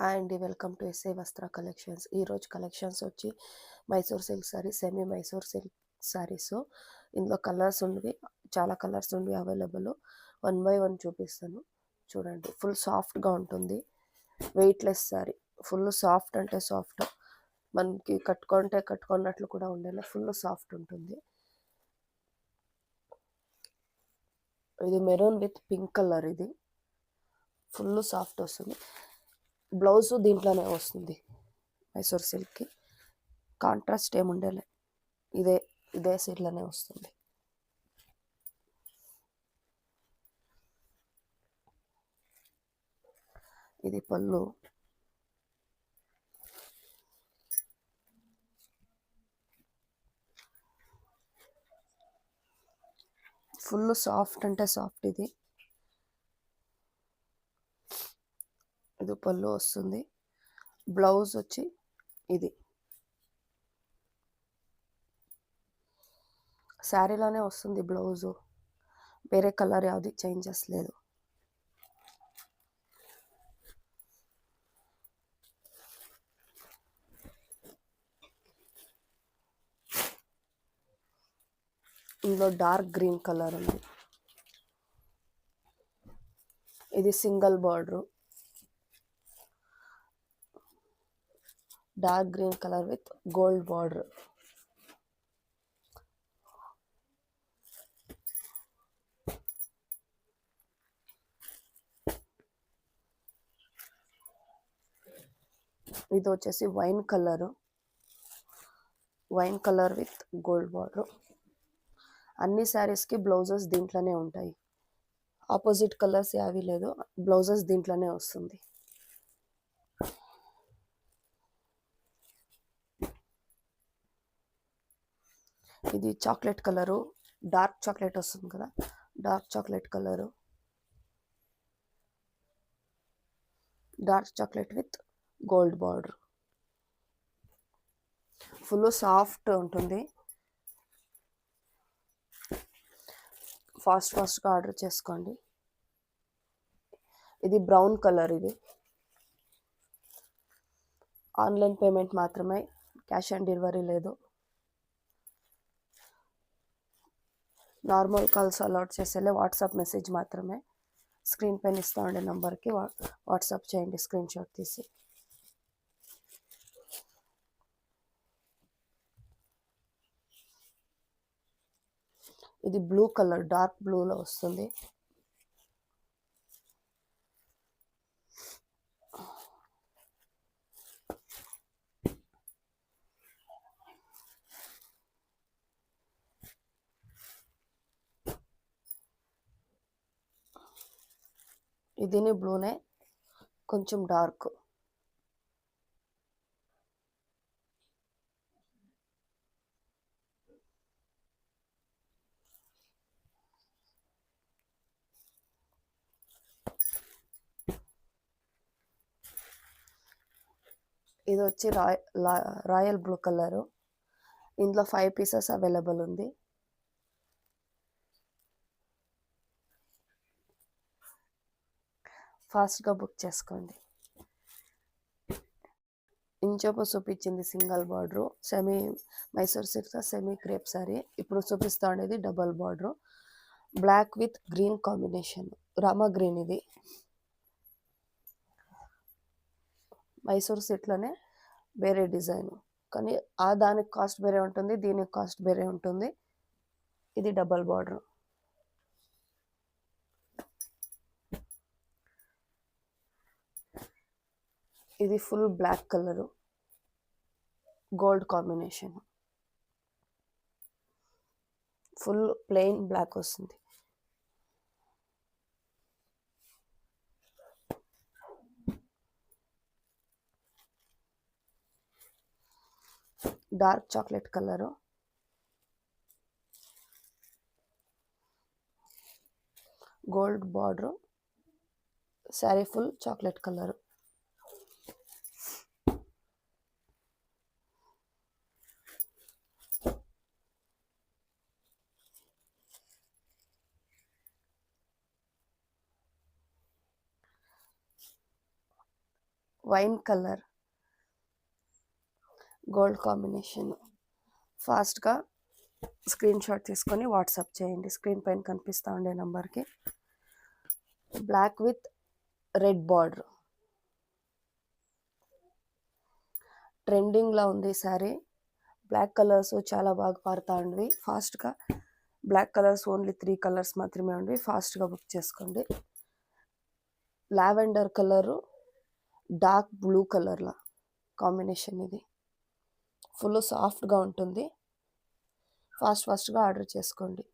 And welcome to SA వస్త్ర collections. ఈరోజు collections వచ్చి Mysore silk saris, semi Mysore silk saris. ఇందులో కలర్స్ ఉన్నవి, చాలా కలర్స్ ఉన్నవి అవైలబుల్. 1 by 1 చూపిస్తాను చూడండి. ఫుల్ సాఫ్ట్గా ఉంటుంది, వెయిట్లెస్ సారీ. ఫుల్ సాఫ్ట్ అంటే సాఫ్ట్, మనకి కట్టుకున్నట్లు కూడా ఉండేలా ఫుల్ సాఫ్ట్ ఉంటుంది. ఇది మెరూన్ విత్ పింక్ కలర్. ఇది ఫుల్ సాఫ్ట్ వస్తుంది. బ్లౌజ్ దీంట్లోనే వస్తుంది. మైసూర్ సిల్క్కి కాంట్రాస్ట్ ఏముండేలే, ఇదే సీట్లోనే వస్తుంది. ఇది పళ్ళు. ఫుల్ సాఫ్ట్ అంటే సాఫ్ట్. ఇది పళ్ళు వస్తుంది. బ్లౌజ్ వచ్చి ఇది శారీలోనే వస్తుంది. బ్లౌజు వేరే కలర్ యావది చేంజెస్ లేదు. ఇందులో డార్క్ గ్రీన్ కలర్ ఉంది. ఇది single border, dark green colour with gold border. ఇది వచ్చేసి wine colour with gold border. అన్ని శారీస్కి బ్లౌజెస్ దీంట్లోనే ఉంటాయి. ఆపోజిట్ కలర్స్ ఏవి లేదు, బ్లౌజెస్ దీంట్లోనే వస్తుంది. ఇది చాక్లెట్ కలరు, డార్క్ చాక్లెట్ వస్తుంది కదా, dark chocolate colour. Dark chocolate with gold border. Full soft ఉంటుంది. ఫాస్ట్గా ఆర్డర్ చేసుకోండి. ఇది బ్రౌన్ కలర్. ఇది ఆన్లైన్ పేమెంట్ మాత్రమే, క్యాష్ ఆన్ డెలివరీ లేదు. నార్మల్ కాల్స్ అలౌట్ చేసేలే, వాట్సాప్ మెసేజ్ మాత్రమే. స్క్రీన్ పైన ఇస్తూ ఉండే నెంబర్కి వాట్సాప్ చేయండి స్క్రీన్ షాట్ తీసి. ఇది బ్లూ కలర్, డార్క్ బ్లూలో వస్తుంది. ఇదిని బ్లూనే, కొంచెం డార్క్. ఇది వచ్చి రాయల్ బ్లూ కలరు. ఇందులో 5 పీసెస్ అవైలబుల్ ఉంది. ఫాస్ట్గా బుక్ చేసుకోండి. ఇంచోపు చూపించింది single border, semi Mysore silk semi crepe sari. ఇప్పుడు చూపిస్తా ఉండేది double border, black with green combination, Rama green. ఇది మైసూర్ సిల్క్లోనే వేరే డిజైన్, కానీ దానికి కాస్ట్ వేరే ఉంటుంది, దీనికి కాస్ట్ వేరే ఉంటుంది. ఇది డబల్ బార్డర్. ఇది full black colour, gold combination. Full plain black వస్తుంది. Dark chocolate colour, gold border, sari full chocolate colour. Wine colour, gold combination. ఫాస్ట్గా స్క్రీన్ షాట్ తీసుకొని వాట్సాప్ చేయండి స్క్రీన్ పైన కనిపిస్తూ ఉండే నెంబర్కి. బ్లాక్ విత్ రెడ్ బార్డర్, ట్రెండింగ్లో ఉంది శారీ. బ్లాక్ కలర్స్ చాలా బాగా పారుతూ ఉండవి. ఫాస్ట్గా బ్లాక్ కలర్స్ ఓన్లీ 3 కలర్స్ మాత్రమే ఉండవి. ఫాస్ట్గా బుక్ చేసుకోండి. లావెండర్ కలరు, డార్క్ బ్లూ కలర్లా కాంబినేషన్ ఇది. ఫుల్ సాఫ్ట్గా ఉంటుంది. ఫాస్ట్గా ఆర్డర్ చేసుకోండి.